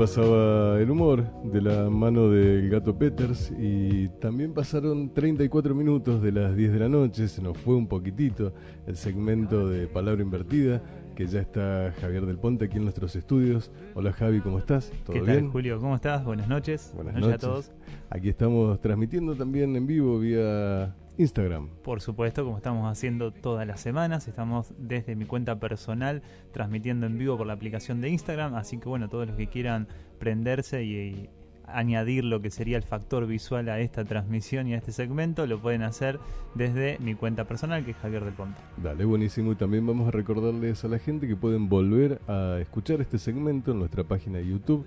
pasaba el humor de la mano del Gato Peters y también pasaron 34 minutos de las 10 de la noche, se nos fue un poquitito el segmento de Palabra Invertida, que ya está Javier del Ponte aquí en nuestros estudios. Hola Javi, ¿cómo estás? ¿Todo bien? ¿Qué tal, Julio? ¿Cómo estás? Buenas noches. Buenas noches a todos. Aquí estamos transmitiendo también en vivo vía Instagram. Por supuesto, como estamos haciendo todas las semanas, estamos desde mi cuenta personal transmitiendo en vivo por la aplicación de Instagram, así que bueno, todos los que quieran prenderse y añadir lo que sería el factor visual a esta transmisión y a este segmento, lo pueden hacer desde mi cuenta personal, que es Javier del Ponte. Dale, buenísimo. Y también vamos a recordarles a la gente que pueden volver a escuchar este segmento en nuestra página de YouTube.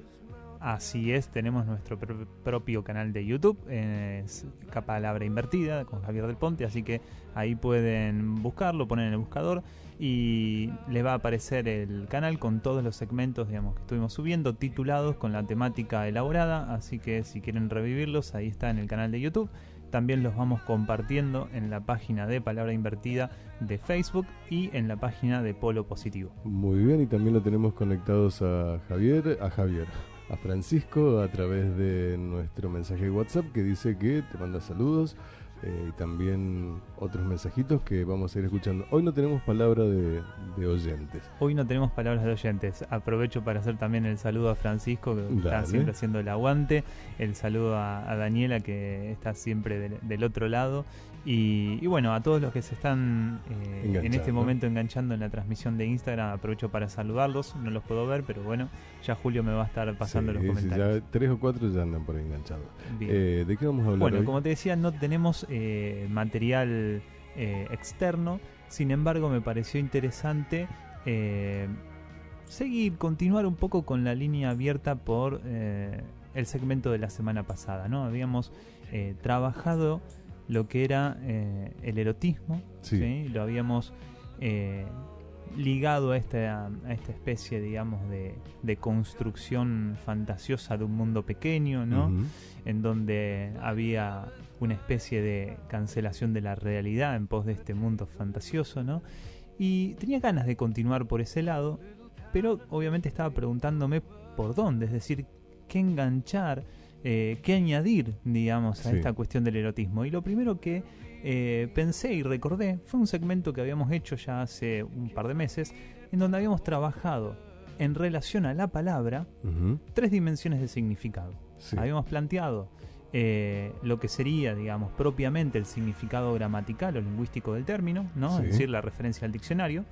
Así es, tenemos nuestro propio canal de YouTube, es Palabra Invertida con Javier del Ponte, así que ahí pueden buscarlo, ponen en el buscador y les va a aparecer el canal con todos los segmentos, digamos, que estuvimos subiendo, titulados con la temática elaborada, así que si quieren revivirlos, ahí está en el canal de YouTube. También los vamos compartiendo en la página de Palabra Invertida de Facebook y en la página de Polo Positivo. Muy bien, y también lo tenemos conectados a Francisco a través de nuestro mensaje de WhatsApp, que dice que te manda saludos y también otros mensajitos que vamos a ir escuchando. Hoy no tenemos palabra de oyentes. Hoy no tenemos palabras de oyentes. Aprovecho para hacer también el saludo a Francisco, que está siempre haciendo el aguante. El saludo a Daniela, que está siempre del otro lado. Y bueno, a todos los que se están en este momento enganchando en la transmisión de Instagram, aprovecho para saludarlos. No los puedo ver, pero bueno, ya Julio me va a estar pasando los comentarios. Sí, ya 3 o 4 ya andan por ahí enganchados. ¿De qué vamos a hablar hoy? Como te decía, no tenemos material externo. Sin embargo, me pareció interesante continuar un poco con la línea abierta por el segmento de la semana pasada, ¿no? Habíamos trabajado lo que era el erotismo, ¿sí? Lo habíamos ligado a esta especie, digamos, de construcción fantasiosa de un mundo pequeño, ¿no? Uh-huh. En donde había una especie de cancelación de la realidad en pos de este mundo fantasioso, ¿no? Y tenía ganas de continuar por ese lado, pero obviamente estaba preguntándome por dónde, es decir, qué enganchar, qué añadir, digamos, a esta cuestión del erotismo. Y lo primero que pensé y recordé fue un segmento que habíamos hecho ya hace un par de meses, en donde habíamos trabajado en relación a la palabra, uh-huh, 3 dimensiones de significado. Sí. Habíamos planteado lo que sería, digamos, propiamente el significado gramatical o lingüístico del término, ¿no? Sí. Es decir, la referencia al diccionario.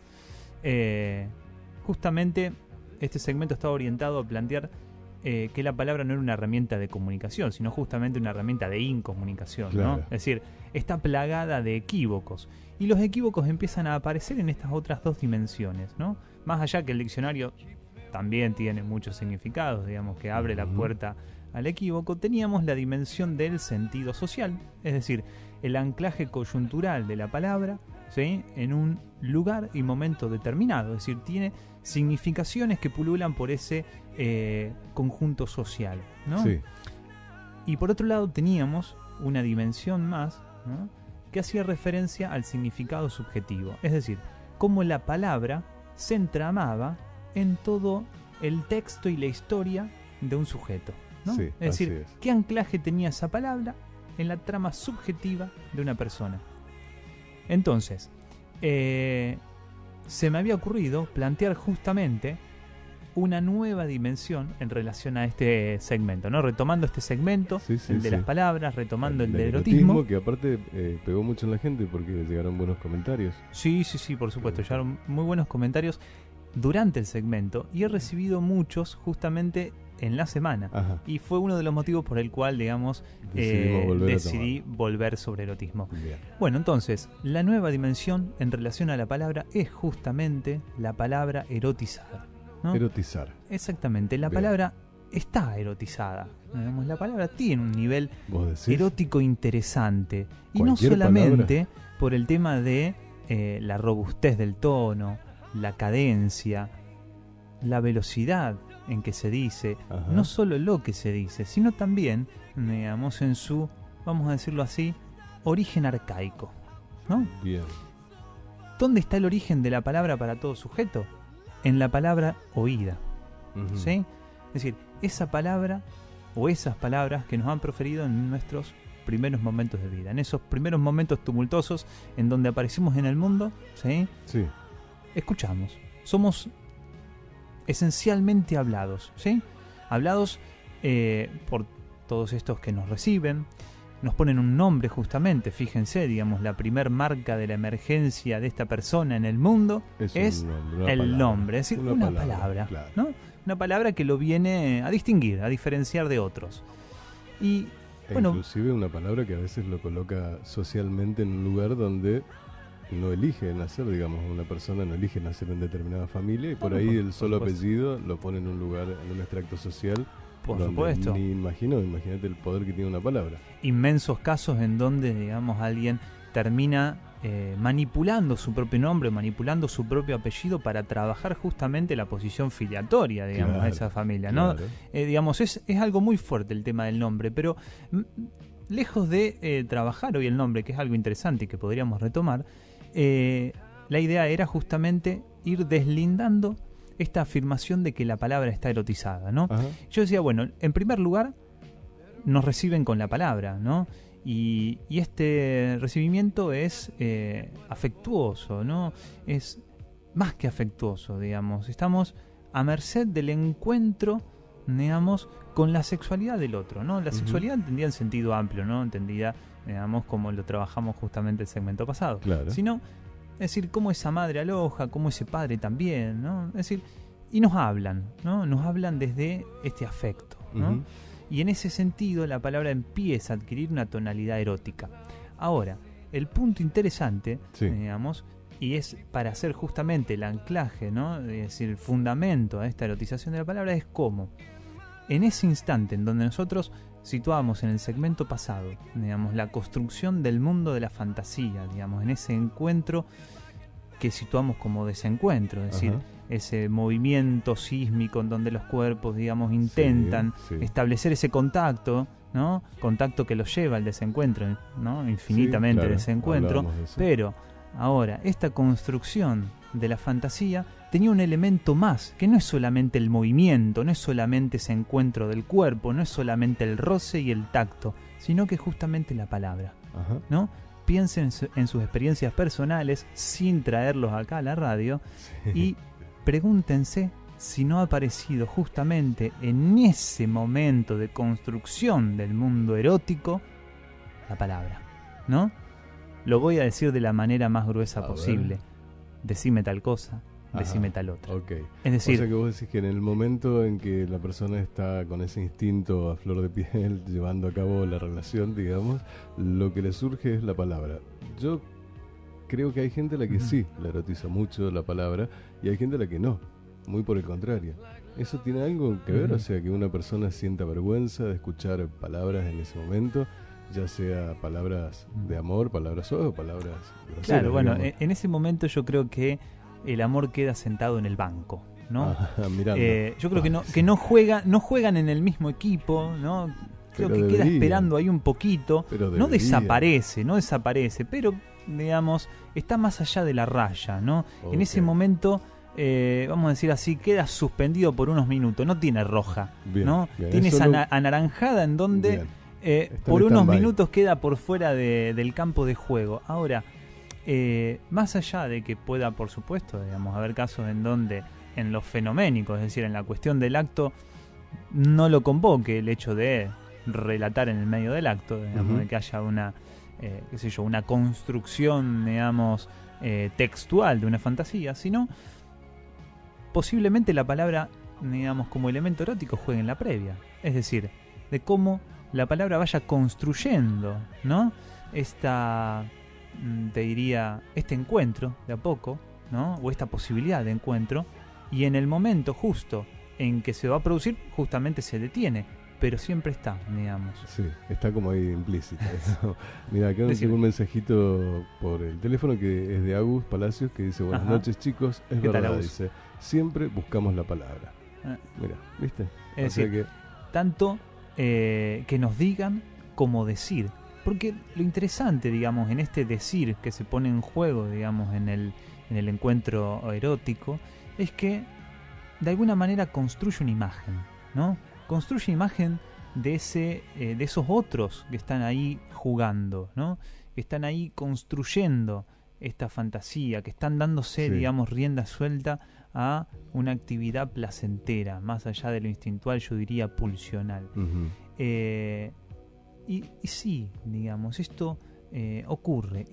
Justamente este segmento estaba orientado a plantear que la palabra no era una herramienta de comunicación, sino justamente una herramienta de incomunicación, claro, ¿no? Es decir, está plagada de equívocos. Y los equívocos empiezan a aparecer en estas otras 2 dimensiones, ¿no? Más allá que el diccionario también tiene muchos significados, digamos, que abre la puerta al equívoco, teníamos la dimensión del sentido social, es decir, el anclaje coyuntural de la palabra, ¿sí?, en un lugar y momento determinado, es decir, tiene significaciones que pululan por ese conjunto social, ¿no? Sí. Y por otro lado teníamos una dimensión más, ¿no?, que hacía referencia al significado subjetivo, es decir, cómo la palabra se entramaba en todo el texto y la historia de un sujeto, ¿no? Sí, es decir, qué anclaje tenía esa palabra en la trama subjetiva de una persona. Entonces, se me había ocurrido plantear justamente una nueva dimensión en relación a este segmento, ¿no? Retomando este segmento, el de las palabras, retomando el del erotismo. Que aparte pegó mucho en la gente porque llegaron buenos comentarios. Sí, por supuesto, llegaron muy buenos comentarios durante el segmento y he recibido muchos justamente en la semana. Ajá. Y fue uno de los motivos por el cual, digamos, decidí volver sobre erotismo. Bien. Bueno, entonces, la nueva dimensión en relación a la palabra es justamente la palabra erotizada, ¿no? Erotizar. Exactamente, la palabra está erotizada. Digamos, la palabra tiene un nivel erótico interesante. Y no solamente por el tema de la robustez del tono, la cadencia, la velocidad en que se dice, ajá, no solo lo que se dice, sino también, digamos, en su, vamos a decirlo así, origen arcaico, ¿no? Bien. ¿Dónde está el origen de la palabra para todo sujeto? En la palabra oída, uh-huh, ¿sí? Es decir, esa palabra o esas palabras que nos han proferido en nuestros primeros momentos de vida, en esos primeros momentos tumultuosos en donde aparecimos en el mundo, ¿sí? Sí. Escuchamos, somos esencialmente hablados, ¿sí? Hablados por todos estos que nos reciben, nos ponen un nombre justamente, fíjense, digamos, la primer marca de la emergencia de esta persona en el mundo es el nombre, es decir, una palabra, claro. ¿no? Una palabra que lo viene a distinguir, a diferenciar de otros. Y bueno, inclusive una palabra que a veces lo coloca socialmente en un lugar donde no elige nacer, digamos, una persona no elige nacer en determinada familia y por ahí el solo apellido lo pone en un lugar, en un extracto social. Por supuesto. Ni imagínate el poder que tiene una palabra. Inmensos casos en donde, digamos, alguien termina manipulando su propio nombre, manipulando su propio apellido para trabajar justamente la posición filiatoria, digamos, de esa familia, ¿no? Claro. Digamos, es algo muy fuerte el tema del nombre, pero lejos de trabajar hoy el nombre, que es algo interesante y que podríamos retomar, la idea era justamente ir deslindando esta afirmación de que la palabra está erotizada, ¿no? Ajá. Yo decía, bueno, en primer lugar, nos reciben con la palabra, ¿no? Y este recibimiento es afectuoso, ¿no? Es más que afectuoso, digamos. Estamos a merced del encuentro, digamos, con la sexualidad del otro, ¿no? La sexualidad entendida en sentido amplio, ¿no? Entendida, digamos, como lo trabajamos justamente el segmento pasado. Claro. Sino, es decir, cómo esa madre aloja, cómo ese padre también, ¿no? Es decir, y nos hablan, ¿no? Nos hablan desde este afecto, ¿no? Y en ese sentido la palabra empieza a adquirir una tonalidad erótica. Ahora, el punto interesante, digamos, y es para hacer justamente el anclaje, ¿no? Es decir, el fundamento a esta erotización de la palabra es cómo, en ese instante en donde nosotros situamos en el segmento pasado, digamos, la construcción del mundo de la fantasía, digamos, en ese encuentro que situamos como desencuentro, es decir, ese movimiento sísmico en donde los cuerpos, digamos, intentan establecer ese contacto, ¿no? Contacto que los lleva al desencuentro, ¿no? Infinitamente claro, desencuentro, pero ahora, esta construcción de la fantasía tenía un elemento más, que no es solamente el movimiento, no es solamente ese encuentro del cuerpo, no es solamente el roce y el tacto, sino que justamente la palabra, ¿no? Piensen en sus experiencias personales sin traerlos acá a la radio y pregúntense si no ha aparecido justamente en ese momento de construcción del mundo erótico la palabra, ¿no? Lo voy a decir de la manera más gruesa posible. Decime tal cosa, decime tal otra. Okay. Es decir, o sea que vos decís que en el momento en que la persona está con ese instinto a flor de piel, llevando a cabo la relación, digamos, lo que le surge es la palabra. Yo creo que hay gente a la que sí la erotiza mucho la palabra y hay gente a la que no, muy por el contrario. ¿Eso tiene algo que ver? O sea, que una persona sienta vergüenza de escuchar palabras en ese momento, ya sea palabras de amor, palabras suaves o palabras groseras. Claro, bueno, digamos. en ese momento yo creo que el amor queda sentado en el banco, ¿no? Yo creo que no juegan en el mismo equipo, ¿no? Creo que queda esperando ahí un poquito. No desaparece, pero digamos, está más allá de la raya, ¿no? En ese momento, vamos a decir así, queda suspendido por unos minutos, no tiene roja, ¿no? Tiene esa anaranjada en donde por unos minutos queda por fuera del campo de juego. Ahora, más allá de que pueda, por supuesto, digamos, haber casos en donde en lo fenoménico, es decir, en la cuestión del acto, no lo convoque el hecho de relatar en el medio del acto, digamos, de que haya una, una construcción, digamos, textual de una fantasía, sino posiblemente la palabra, digamos, como elemento erótico juegue en la previa, es decir, de cómo la palabra vaya construyendo, ¿no? Te diría, este encuentro de a poco, ¿no? O esta posibilidad de encuentro, y en el momento justo en que se va a producir, justamente se detiene, pero siempre está, digamos. Sí, está como ahí implícita. Mira, acá nos llegó un mensajito por el teléfono que es de Agus Palacios, que dice: buenas noches, chicos, es verdad, dice, siempre buscamos la palabra. Mira, ¿viste? Es decir, que tanto que nos digan como decir. Porque lo interesante, digamos, en este decir que se pone en juego, digamos, en el encuentro erótico, es que de alguna manera construye una imagen, ¿no? construye imagen de esos otros que están ahí jugando, ¿no? Que están ahí construyendo esta fantasía, que están dándose, digamos, rienda suelta a una actividad placentera, más allá de lo instintual, yo diría pulsional. Y sí, digamos, esto ocurre,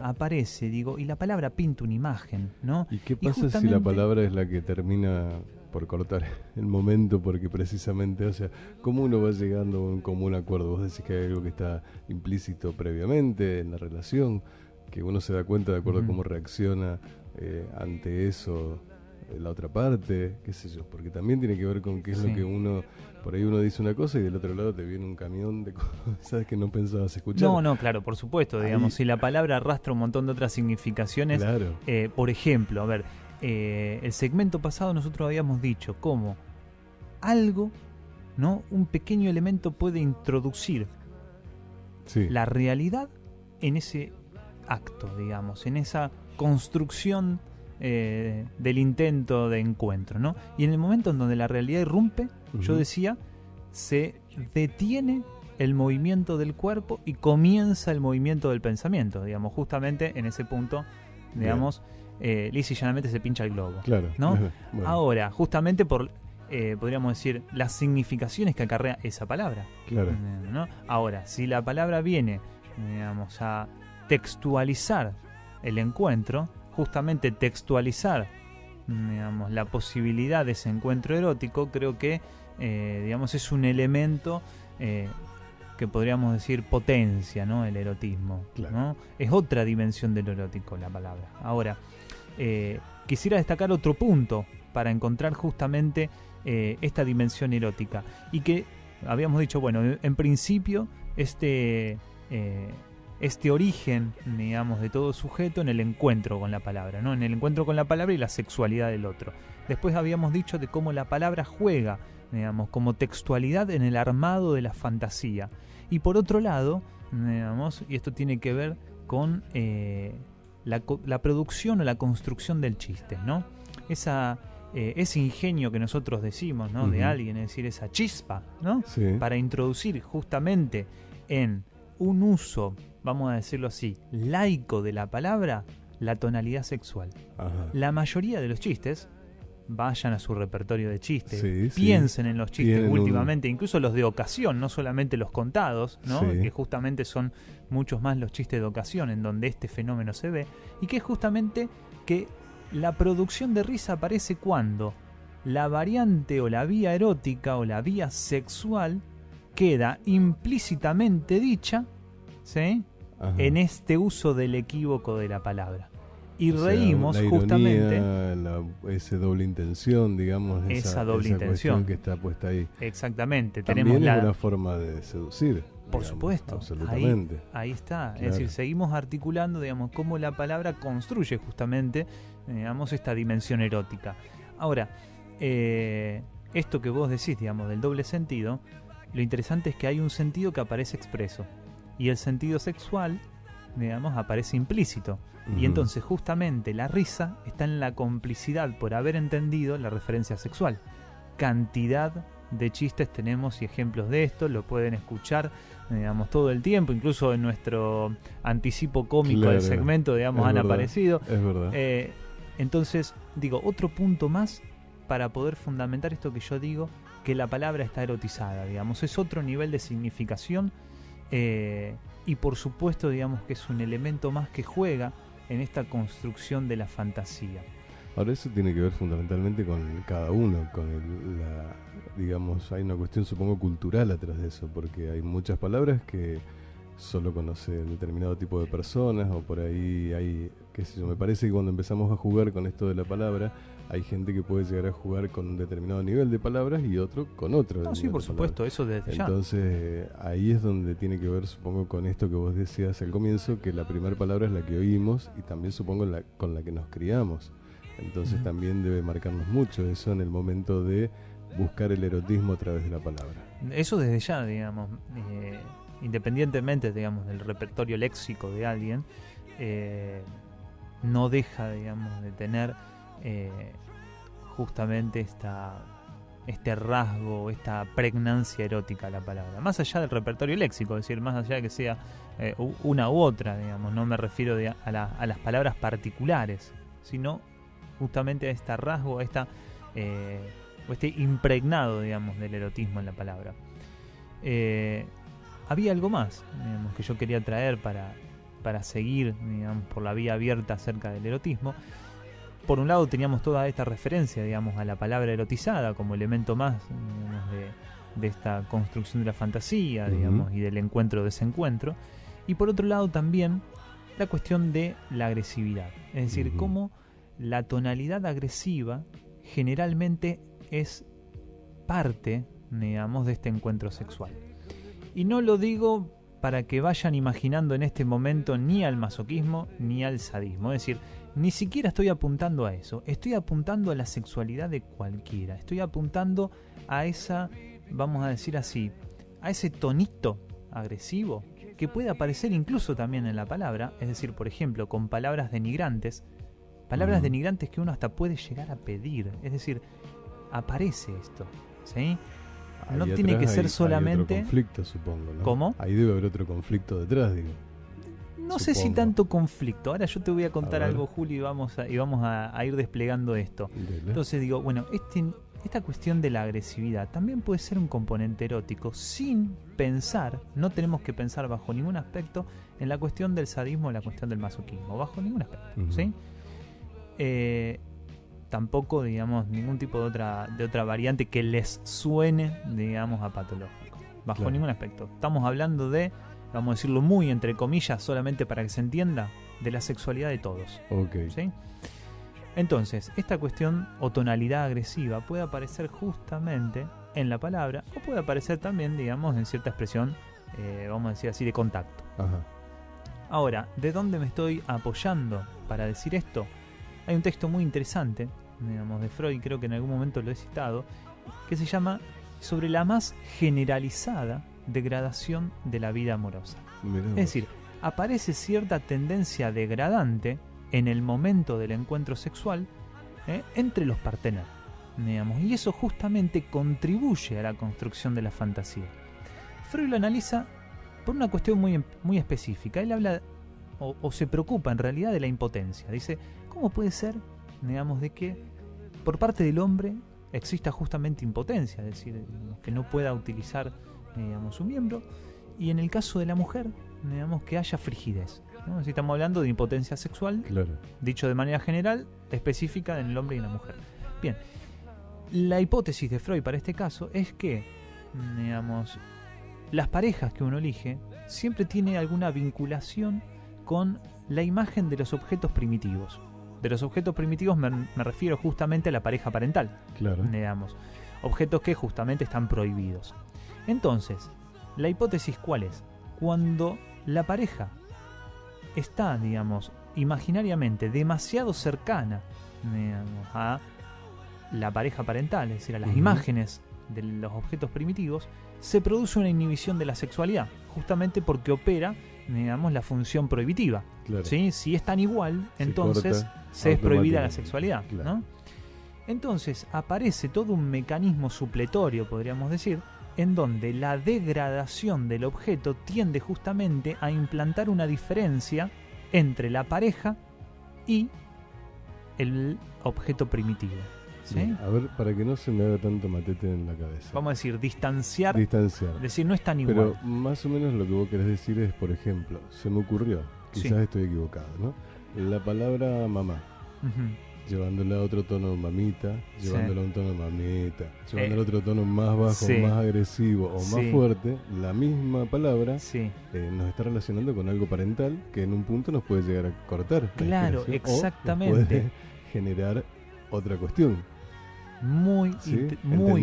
aparece, digo, y la palabra pinta una imagen, ¿no? ¿Y qué pasa si la palabra es la que termina por cortar el momento? Porque precisamente, o sea, ¿cómo uno va llegando a un común acuerdo? Vos decís que hay algo que está implícito previamente en la relación, que uno se da cuenta de acuerdo a cómo reacciona ante eso la otra parte, qué sé yo, porque también tiene que ver con qué es lo que uno, por ahí uno dice una cosa y del otro lado te viene un camión de cosas que no pensabas escuchar. No, claro, por supuesto, digamos, si la palabra arrastra un montón de otras significaciones, claro. Por ejemplo, a ver, el segmento pasado nosotros habíamos dicho cómo algo, ¿no? Un pequeño elemento puede introducir la realidad en ese acto, digamos, en esa construcción del intento de encuentro, ¿no? Y en el momento en donde la realidad irrumpe, yo decía, se detiene el movimiento del cuerpo y comienza el movimiento del pensamiento, digamos, justamente en ese punto, digamos, lisa y llanamente se pincha el globo, claro, ¿no? Bueno. Ahora, justamente por, podríamos decir, las significaciones que acarrea esa palabra, claro, ¿no? Ahora, si la palabra viene, digamos, a textualizar el encuentro, justamente textualizar, digamos, la posibilidad de ese encuentro erótico, creo que, digamos, es un elemento que podríamos decir potencia, ¿no? El erotismo, claro, ¿no? Es otra dimensión del erótico la palabra. Ahora, quisiera destacar otro punto para encontrar justamente esta dimensión erótica, y que habíamos dicho, bueno, en principio este origen, digamos, de todo sujeto en el encuentro con la palabra, ¿no? En el encuentro con la palabra y la sexualidad del otro. Después habíamos dicho de cómo la palabra juega, digamos, como textualidad en el armado de la fantasía. Y por otro lado, digamos, y esto tiene que ver con la producción o la construcción del chiste, ¿no? Ese ingenio que nosotros decimos, ¿no? De alguien, es decir, esa chispa, ¿no? Sí. Para introducir justamente en un uso, vamos a decirlo así, laico de la palabra, la tonalidad sexual. Ajá. La mayoría de los chistes, vayan a su repertorio de chistes, sí, piensen en los chistes tienen últimamente, incluso los de ocasión, no solamente los contados, ¿no? Que justamente son muchos más los chistes de ocasión en donde este fenómeno se ve, y que es justamente que la producción de risa aparece cuando la variante o la vía erótica o la vía sexual queda implícitamente dicha, ¿sí? En este uso del equívoco de la palabra. Y reímos la justamente. Ironía, esa doble intención, digamos. Esa doble intención que está puesta ahí. Exactamente. También tenemos es una forma de seducir. Por digamos, absoluto. Absolutamente. Ahí está. Claro. Es decir, seguimos articulando, digamos, cómo la palabra construye justamente, digamos, esta dimensión erótica. Ahora, esto que vos decís, digamos, del doble sentido, lo interesante es que hay un sentido que aparece expreso. Y el sentido sexual, digamos, aparece implícito. Y entonces justamente la risa está en la complicidad por haber entendido la referencia sexual. Cantidad de chistes tenemos y ejemplos de esto, lo pueden escuchar, digamos, todo el tiempo, incluso en nuestro anticipo cómico del segmento, digamos, han aparecido. Es verdad. Entonces, digo, otro punto más para poder fundamentar esto que yo digo, que la palabra está erotizada, digamos, es otro nivel de significación, y por supuesto, digamos, que es un elemento más que juega en esta construcción de la fantasía. Ahora, eso tiene que ver fundamentalmente con cada uno, con digamos, hay una cuestión, supongo, cultural atrás de eso, porque hay muchas palabras que solo conoce determinado tipo de personas, o por ahí hay, qué sé yo, me parece que cuando empezamos a jugar con esto de la palabra, hay gente que puede llegar a jugar con un determinado nivel de palabras y otro con otro. No, sí, por supuesto, eso desde ya. Entonces, ahí es donde tiene que ver, supongo, con esto que vos decías al comienzo, que la primera palabra es la que oímos y también, supongo, con la que nos criamos. Entonces también debe marcarnos mucho eso en el momento de buscar el erotismo a través de la palabra. Eso desde ya, digamos, independientemente, digamos, del repertorio léxico de alguien, no deja, digamos, de tener justamente este rasgo, esta pregnancia erótica a la palabra. Más allá del repertorio léxico, es decir, más allá de que sea una u otra, digamos, no me refiero a las palabras particulares, sino justamente a este rasgo, a o este impregnado, digamos, del erotismo en la palabra. Había algo más, digamos, que yo quería traer para seguir, digamos, por la vía abierta acerca del erotismo. Por un lado teníamos toda esta referencia, digamos, a la palabra erotizada como elemento más, digamos, de esta construcción de la fantasía, digamos, y del encuentro-desencuentro. Y por otro lado también la cuestión de la agresividad, es decir, cómo la tonalidad agresiva generalmente es parte, digamos, de este encuentro sexual. Y no lo digo para que vayan imaginando en este momento ni al masoquismo ni al sadismo, es decir, ni siquiera estoy apuntando a eso, estoy apuntando a la sexualidad de cualquiera, estoy apuntando a esa, vamos a decir así, a ese tonito agresivo que puede aparecer incluso también en la palabra, es decir, por ejemplo, con palabras denigrantes que uno hasta puede llegar a pedir, es decir, aparece esto, ¿sí? No tiene que ser solamente... Hay otro conflicto, supongo, ¿no? ¿Cómo? Ahí debe haber otro conflicto detrás, digo. No sé si tanto conflicto. Ahora yo te voy a contar algo, Julio, y vamos a ir desplegando esto. Entonces digo, bueno, esta cuestión de la agresividad también puede ser un componente erótico sin pensar, no tenemos que pensar bajo ningún aspecto en la cuestión del sadismo o la cuestión del masoquismo, bajo ningún aspecto, ¿sí? Tampoco, digamos, ningún tipo de otra variante que les suene, digamos, a patológico, bajo ningún aspecto. Estamos hablando de, vamos a decirlo muy entre comillas, solamente para que se entienda, de la sexualidad de todos. ¿Sí? Entonces, esta cuestión o tonalidad agresiva puede aparecer justamente en la palabra o puede aparecer también, digamos, en cierta expresión, vamos a decir así, de contacto. Ajá. Ahora, ¿de dónde me estoy apoyando para decir esto? Hay un texto muy interesante, digamos, de Freud, creo que en algún momento lo he citado, que se llama Sobre la más generalizada degradación de la vida amorosa. Es decir, aparece cierta tendencia degradante en el momento del encuentro sexual entre los partener, digamos, y eso justamente contribuye a la construcción de la fantasía. Freud lo analiza por una cuestión muy específica. Él habla o se preocupa en realidad de la impotencia. Dice, ¿cómo puede ser, digamos, de que por parte del hombre exista justamente impotencia? Es decir, que no pueda utilizar, digamos, su miembro, y en el caso de la mujer, digamos, que haya frigidez, ¿no? Si estamos hablando de impotencia sexual, dicho de manera general, específica en el hombre y en la mujer. Bien, la hipótesis de Freud para este caso es que, digamos, las parejas que uno elige siempre tiene alguna vinculación con la imagen de los objetos primitivos. De los objetos primitivos me refiero justamente a la pareja parental, digamos, objetos que justamente están prohibidos. Entonces, la hipótesis ¿cuál es? Cuando la pareja está, digamos, imaginariamente demasiado cercana, digamos, a la pareja parental, es decir, a las imágenes de los objetos primitivos, se produce una inhibición de la sexualidad, justamente porque opera, digamos, la función prohibitiva. ¿Sí? Si es tan igual, entonces se es prohibida la sexualidad, ¿no? Entonces aparece todo un mecanismo supletorio, podríamos decir, en donde la degradación del objeto tiende justamente a implantar una diferencia entre la pareja y el objeto primitivo. ¿Sí? Bien, a ver, para que no se me haga tanto matete en la cabeza. Vamos a decir, distanciar. Es decir, no es tan igual. Pero más o menos lo que vos querés decir es, por ejemplo, se me ocurrió, quizás estoy equivocado, ¿no? La palabra mamá, llevándola a otro tono mamita, llevándola a un tono mamita, llevándola a otro tono más bajo, más agresivo o más fuerte, la misma palabra nos está relacionando con algo parental que en un punto nos puede llegar a cortar. Claro, exactamente. O nos puede generar otra cuestión. Muy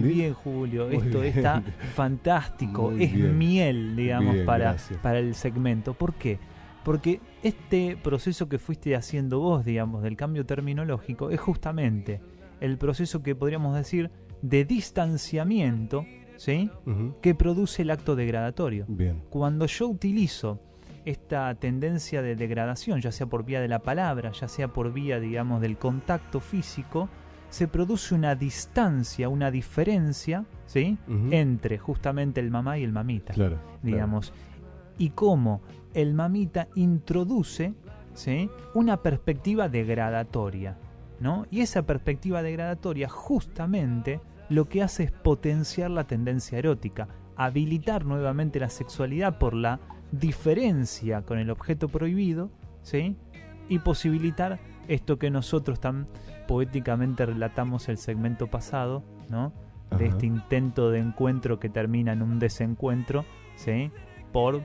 bien, Julio. Esto está fantástico. Es miel, digamos, para el segmento. ¿Por qué? Porque este proceso que fuiste haciendo vos, digamos, del cambio terminológico, es justamente el proceso que podríamos decir de distanciamiento, ¿sí? Que produce el acto degradatorio. Bien. Cuando yo utilizo esta tendencia de degradación, ya sea por vía de la palabra, ya sea por vía, digamos, del contacto físico, se produce una distancia, una diferencia, ¿sí? Entre justamente el mamá y el mamita, digamos. Y cómo el mamita introduce, ¿sí?, una perspectiva degradatoria, ¿no? Y esa perspectiva degradatoria justamente lo que hace es potenciar la tendencia erótica, habilitar nuevamente la sexualidad por la diferencia con el objeto prohibido, ¿sí? Y posibilitar esto que nosotros tan poéticamente relatamos el segmento pasado, ¿no? De este intento de encuentro que termina en un desencuentro, ¿sí?, por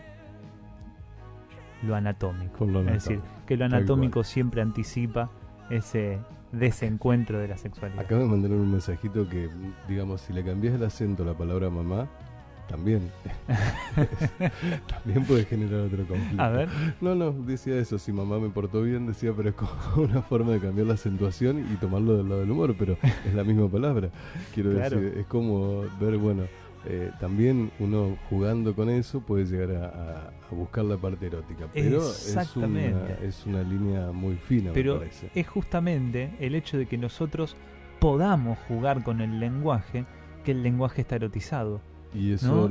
lo anatómico. Es decir, que lo anatómico siempre anticipa ese desencuentro de la sexualidad. Acabo de mandar un mensajito que, digamos, si le cambias el acento a la palabra mamá, también puede generar otro conflicto. A ver. No, decía eso, si mamá me portó bien, decía, pero es como una forma de cambiar la acentuación y tomarlo del lado del humor, pero es la misma palabra. Quiero decir, es como ver, bueno, también uno jugando con eso puede llegar a buscar la parte erótica, pero es una línea muy fina, pero me parece. Es justamente el hecho de que nosotros podamos jugar con el lenguaje, que el lenguaje está erotizado. Y eso,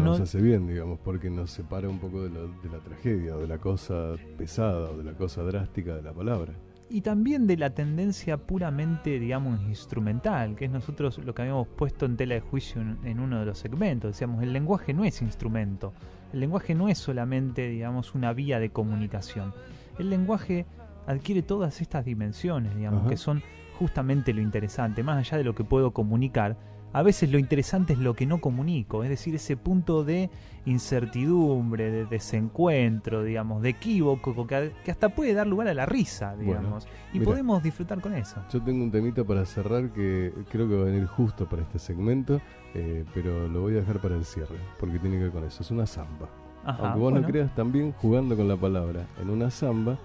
nos hace bien, digamos, porque nos separa un poco de la tragedia, o de la cosa pesada, o de la cosa drástica de la palabra. Y también de la tendencia puramente, digamos, instrumental, que es nosotros lo que habíamos puesto en tela de juicio en uno de los segmentos. Decíamos, el lenguaje no es instrumento, el lenguaje no es solamente, digamos, una vía de comunicación. El lenguaje adquiere todas estas dimensiones, digamos, que son justamente lo interesante, más allá de lo que puedo comunicar. A veces lo interesante es lo que no comunico, es decir, ese punto de incertidumbre, de desencuentro, digamos, de equívoco, que hasta puede dar lugar a la risa, digamos, y mira, podemos disfrutar con eso. Yo tengo un temita para cerrar que creo que va a venir justo para este segmento, pero lo voy a dejar para el cierre, porque tiene que ver con eso, es una samba. Aunque vos no creas, también jugando con la palabra en una samba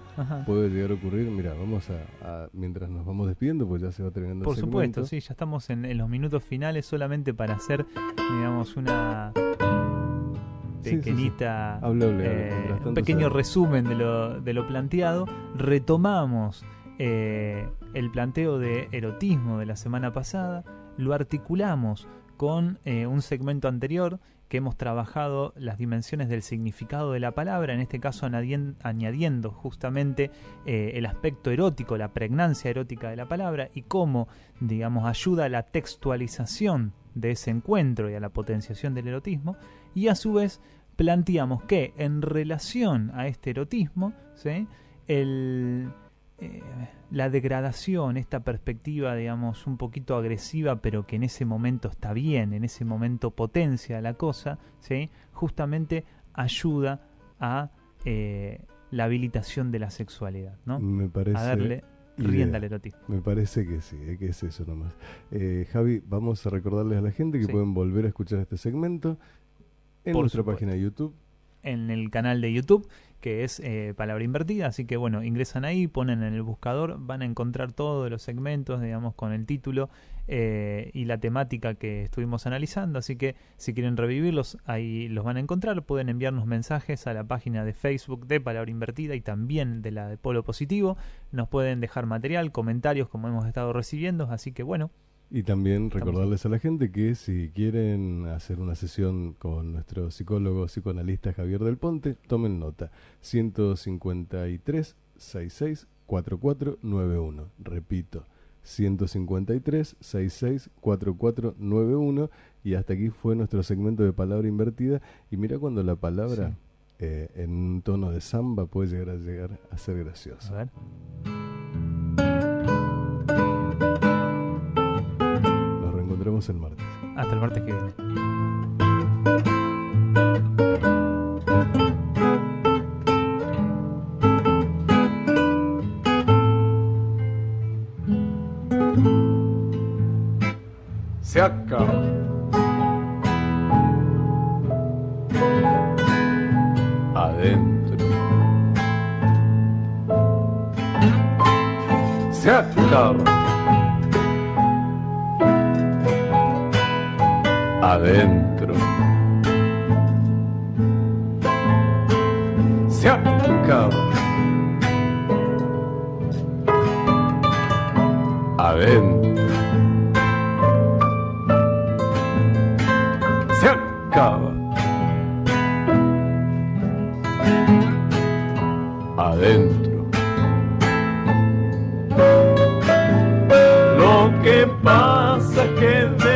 puede llegar a ocurrir. Mira, vamos a mientras nos vamos despidiendo, pues ya se va terminando el segmento. Por supuesto, sí, ya estamos en los minutos finales, solamente para hacer, digamos, una pequeñita, un pequeño resumen de lo planteado. Retomamos el planteo de erotismo de la semana pasada, lo articulamos con un segmento anterior que hemos trabajado las dimensiones del significado de la palabra, en este caso añadiendo justamente el aspecto erótico, la pregnancia erótica de la palabra y cómo, digamos, ayuda a la textualización de ese encuentro y a la potenciación del erotismo, y a su vez planteamos que en relación a este erotismo, ¿sí?, la degradación, esta perspectiva, digamos, un poquito agresiva, pero que en ese momento está bien, en ese momento potencia la cosa, ¿sí?, justamente ayuda a la habilitación de la sexualidad, ¿no? Me parece, a darle rienda al erotismo. Me parece que sí, que es eso nomás. Javi, vamos a recordarles a la gente que pueden volver a escuchar este segmento en nuestra página de YouTube. En el canal de YouTube, que es Palabra Invertida, así que bueno, ingresan ahí, ponen en el buscador, van a encontrar todos los segmentos, digamos, con el título y la temática que estuvimos analizando, así que si quieren revivirlos, ahí los van a encontrar. Pueden enviarnos mensajes a la página de Facebook de Palabra Invertida y también de la de Polo Positivo. Nos pueden dejar material, comentarios, como hemos estado recibiendo, así que bueno. Y también recordarles a la gente que si quieren hacer una sesión con nuestro psicólogo psicoanalista Javier Del Ponte, tomen nota, 153 66 4491, repito, 153 66 4491, y hasta aquí fue nuestro segmento de Palabra Invertida. Y mira cuando la palabra en un tono de samba puede llegar a ser graciosa. A ver. Nos el martes. Hasta el martes que viene. Se acabó. Adentro. Se acabó. Adentro. Se acabó. Adentro. Se acaba. Adentro. Lo que pasa es que